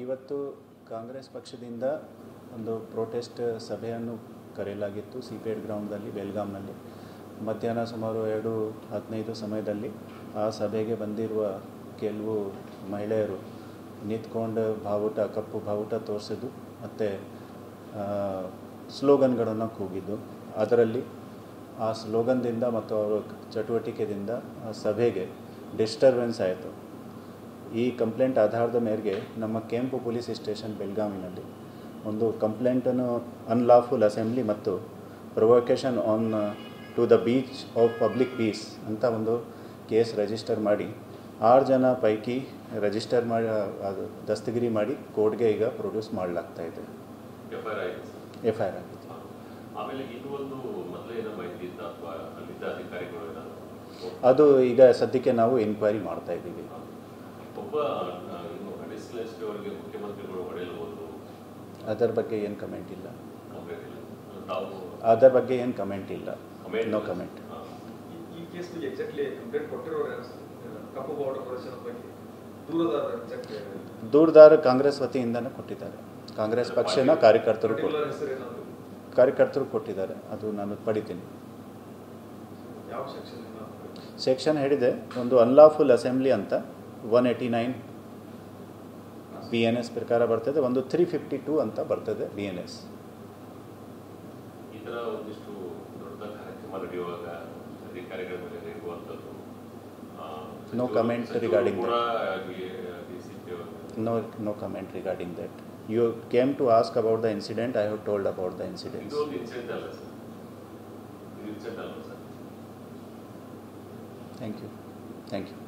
ಇವತ್ತು ಕಾಂಗ್ರೆಸ್ ಪಕ್ಷದಿಂದ ಒಂದು ಪ್ರೊಟೆಸ್ಟ್ ಸಭೆಯನ್ನು ಕರೆಯಲಾಗಿತ್ತು ಸಿಪೇಟ್ ಗ್ರೌಂಡ್ದಲ್ಲಿ ಬೆಲ್ಗಾಮ್ನಲ್ಲಿ ಮಧ್ಯಾಹ್ನ ಸುಮಾರು 2:15 ಸಮಯದಲ್ಲಿ ಆ ಸಭೆಗೆ ಬಂದಿರುವ ಕೆಲವು ಮಹಿಳೆಯರು ನಿಂತ್ಕೊಂಡು ಕಪ್ಪು ಬಾವುಟ ತೋರಿಸಿದ್ದು ಮತ್ತು ಸ್ಲೋಗನ್ಗಳನ್ನು ಕೂಗಿದ್ದು. ಅದರಲ್ಲಿ ಆ ಸ್ಲೋಗನ್ದಿಂದ ಮತ್ತು ಅವರ ಚಟುವಟಿಕೆಯಿಂದ ಆ ಸಭೆಗೆ ಡಿಸ್ಟರ್ಬೆನ್ಸ್ ಆಯಿತು. ಈ ಕಂಪ್ಲೇಂಟ್ ಆಧಾರದ ಮೇರೆಗೆ ನಮ್ಮ ಕೆಂಪು ಪೊಲೀಸ್ ಸ್ಟೇಷನ್ ಬೆಲ್ಗಾವಿನಲ್ಲಿ ಒಂದು ಕಂಪ್ಲೇಂಟನ್ನು ಅನ್ಲಾಫುಲ್ ಅಸೆಂಬ್ಲಿ ಮತ್ತು provocation on to the breach of public peace ಅಂತ ಒಂದು ಕೇಸ್ ರಿಜಿಸ್ಟರ್ ಮಾಡಿ 6 ಜನ ಪೈಕಿ ರಿಜಿಸ್ಟರ್ ಮಾಡಿ ಅದು ದಸ್ತಗಿರಿ ಮಾಡಿ ಕೋರ್ಟ್ಗೆ ಈಗ ಪ್ರೊಡ್ಯೂಸ್ ಮಾಡಲಾಗ್ತಾ ಇದೆ. ಎಫ್ಐಆರ್ ಆಗಿದೆ. ಅದು ಈಗ ಸದ್ಯಕ್ಕೆ ನಾವು ಎನ್ಕ್ವೈರಿ ಮಾಡ್ತಾ ಇದ್ದೀವಿ. ಅದರ ಬಗ್ಗೆ ಏನು ಕಮೆಂಟ್ ಇಲ್ಲ. ಅದರ ಬಗ್ಗೆ ಏನು ಕಮೆಂಟ್ ಇಲ್ಲ. No comment. ದೂರದಾರ ಕಾಂಗ್ರೆಸ್ ವತಿಯಿಂದನೇ ಕೊಟ್ಟಿದ್ದಾರೆ. ಕಾಂಗ್ರೆಸ್ ಪಕ್ಷನ ಕಾರ್ಯಕರ್ತರು ಕೊಟ್ಟಿದ್ದಾರೆ. ಅದು ನಾನು ಪಡಿತೀನಿ. ಸೆಕ್ಷನ್ ಹೇಳಿದೆ ಒಂದು ಅನ್ಲಾಫುಲ್ ಅಸೆಂಬ್ಲಿ ಅಂತ 189 BNS ಪ್ರಕಾರ ಬರ್ತದೆ, ಒಂದು 352 ಅಂತ ಬರ್ತದೆ BNS. No comment regarding that. No comment regarding that. You came to ask about the incident. I have told about the incidents. Thank you.